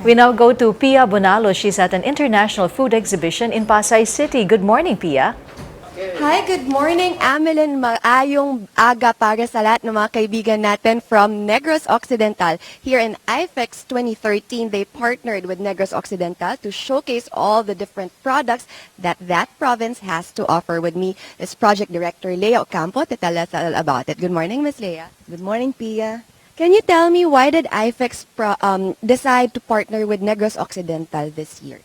We now go to Pia Bonalo. She's at an international food exhibition in Pasay City. Good morning, Pia. Hi, good morning, Amelin. Maayong aga para sa lahat ng mga kaibigan natin from Negros Occidental. Here in IFEX 2013, they partnered with Negros Occidental to showcase all the different products that province has to offer. With me is Project Director Lea Ocampo to tell us all about it. Good morning, Ms. Lea. Good morning, Pia. Can you tell me why did IFEX decide to partner with Negros Occidental this year?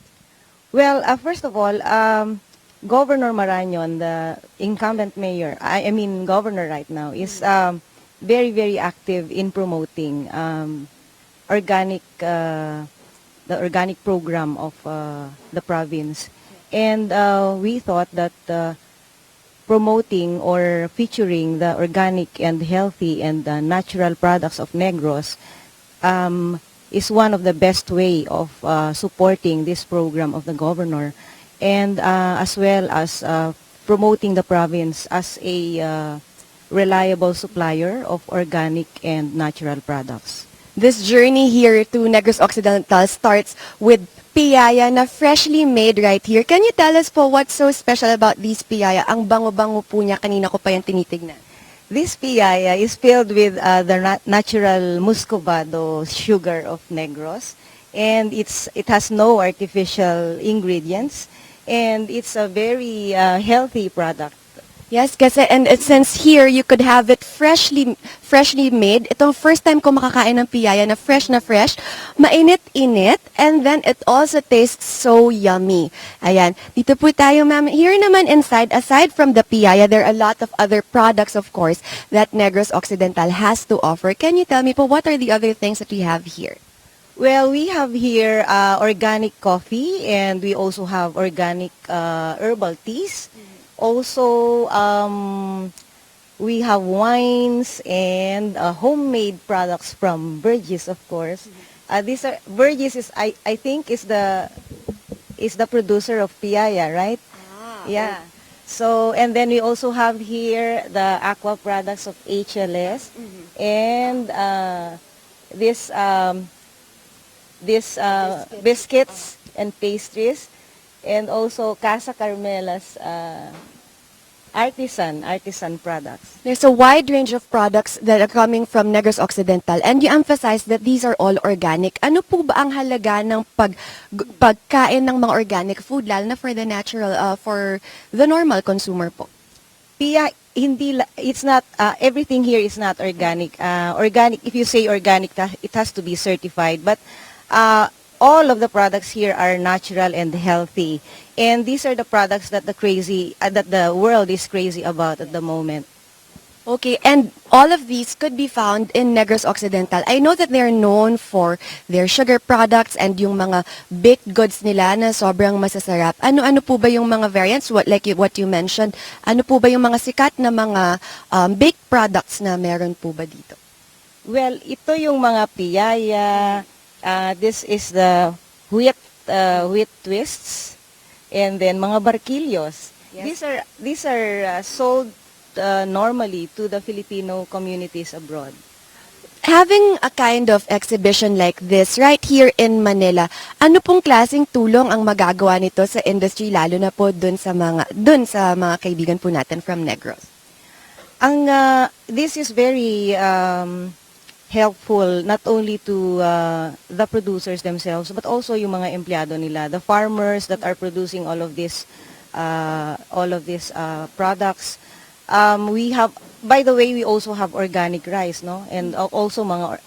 Well, first of all, Governor Marañon, the incumbent mayor, I mean governor right now, is very, very active in promoting organic, the organic program of the province. And we thought that promoting or featuring the organic and healthy and natural products of Negros is one of the best way of supporting this program of the governor, and as well as promoting the province as a reliable supplier of organic and natural products. This journey here to Negros Occidental starts with piyaya na freshly made right here. Can you tell us po what's so special about these piyaya? Ang bango-bango po niya, kanina ko pa yan tinitignan. This piyaya is filled with the natural muscovado sugar of Negros, and it has no artificial ingredients, and it's a very healthy product. Yes, kasi and since here you could have it freshly made. Itong first time ko makakain ng piyaya na fresh, mainit-init, and then it also tastes so yummy. Ayan, dito po tayo, ma'am. Here naman inside, aside from the piyaya, there are a lot of other products, of course, that Negros Occidental has to offer. Can you tell me po what are the other things that we have here? Well, we have here organic coffee, and we also have organic herbal teas. Also, we have wines and homemade products from Burgess, of course. These are Burgess is I think is the producer of Piaya, right? Yeah. So, and then we also have here the aqua products of HLS, and this biscuits and pastries, and also Casa Carmela's artisan products. There's a wide range of products that are coming from Negros Occidental, and you emphasize that these are all organic. Ano po ba ang halaga ng pagkain ng mga organic food, lalo na for the natural, for the normal consumer po? Pia, it's not, everything here is not organic. Organic, if you say organic, it has to be certified, but all of the products here are natural and healthy. And these are the products that that the world is crazy about at the moment. Okay, and all of these could be found in Negros Occidental. I know that they're known for their sugar products and yung mga baked goods nila na sobrang masasarap. Ano-ano po ba yung mga variants, what you mentioned? Ano po ba yung mga sikat na mga baked products na meron po ba dito? Well, ito yung mga piyaya. This is the wheat twists, and then mga barquillos. Yes. These are sold normally to the Filipino communities abroad. Having a kind of exhibition like this right here in Manila, ano pong klaseng tulong ang magagawa nito sa industry, lalo na po dun sa mga kaibigan po natin from Negros? This is very helpful not only to the producers themselves, but also yung mga empleyado nila, the farmers that are producing all of these products. We have, by the way, we also have organic rice, no? And also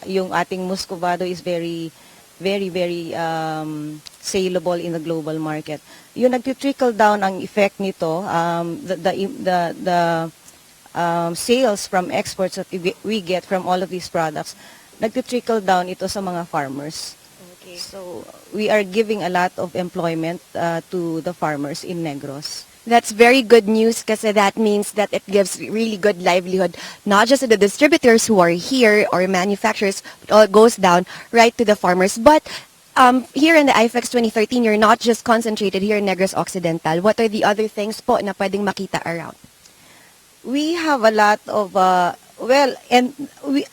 yung ating muscovado is very, very, very saleable in the global market. Yung nag-trickle down ang effect nito, the sales from exports that we get from all of these products, nag-trickle down ito sa mga farmers. Okay. So we are giving a lot of employment to the farmers in Negros. That's very good news kasi that means that it gives really good livelihood, not just to the distributors who are here or manufacturers, but all goes down right to the farmers. But here in the IFEX 2013, you're not just concentrated here in Negros Occidental. What are the other things po na pwedeng makita around? We have a lot of Well, and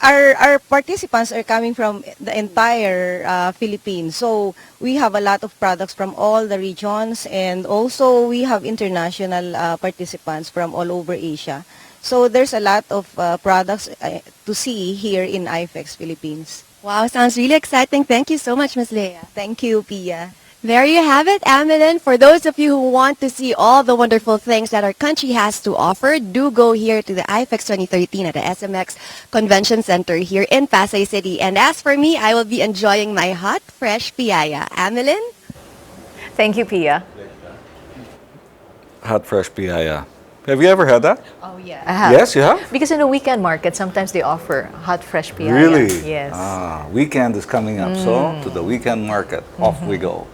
our participants are coming from the entire Philippines. So we have a lot of products from all the regions, and also we have international participants from all over Asia. So there's a lot of products to see here in IFEX Philippines. Wow, sounds really exciting. Thank you so much, Ms. Leia. Thank you, Pia. There you have it, Amelin. For those of you who want to see all the wonderful things that our country has to offer, do go here to the IFEX 2013 at the SMX Convention Center here in Pasay City. And as for me, I will be enjoying my hot, fresh piyaya. Amelin? Thank you, Pia. Hot fresh piaya. Have you ever had that? Oh, yeah. I have. Yes, you have? Because in the weekend market, sometimes they offer hot, fresh piyaya. Really? Yes. Weekend is coming up, so to the weekend market, off we go.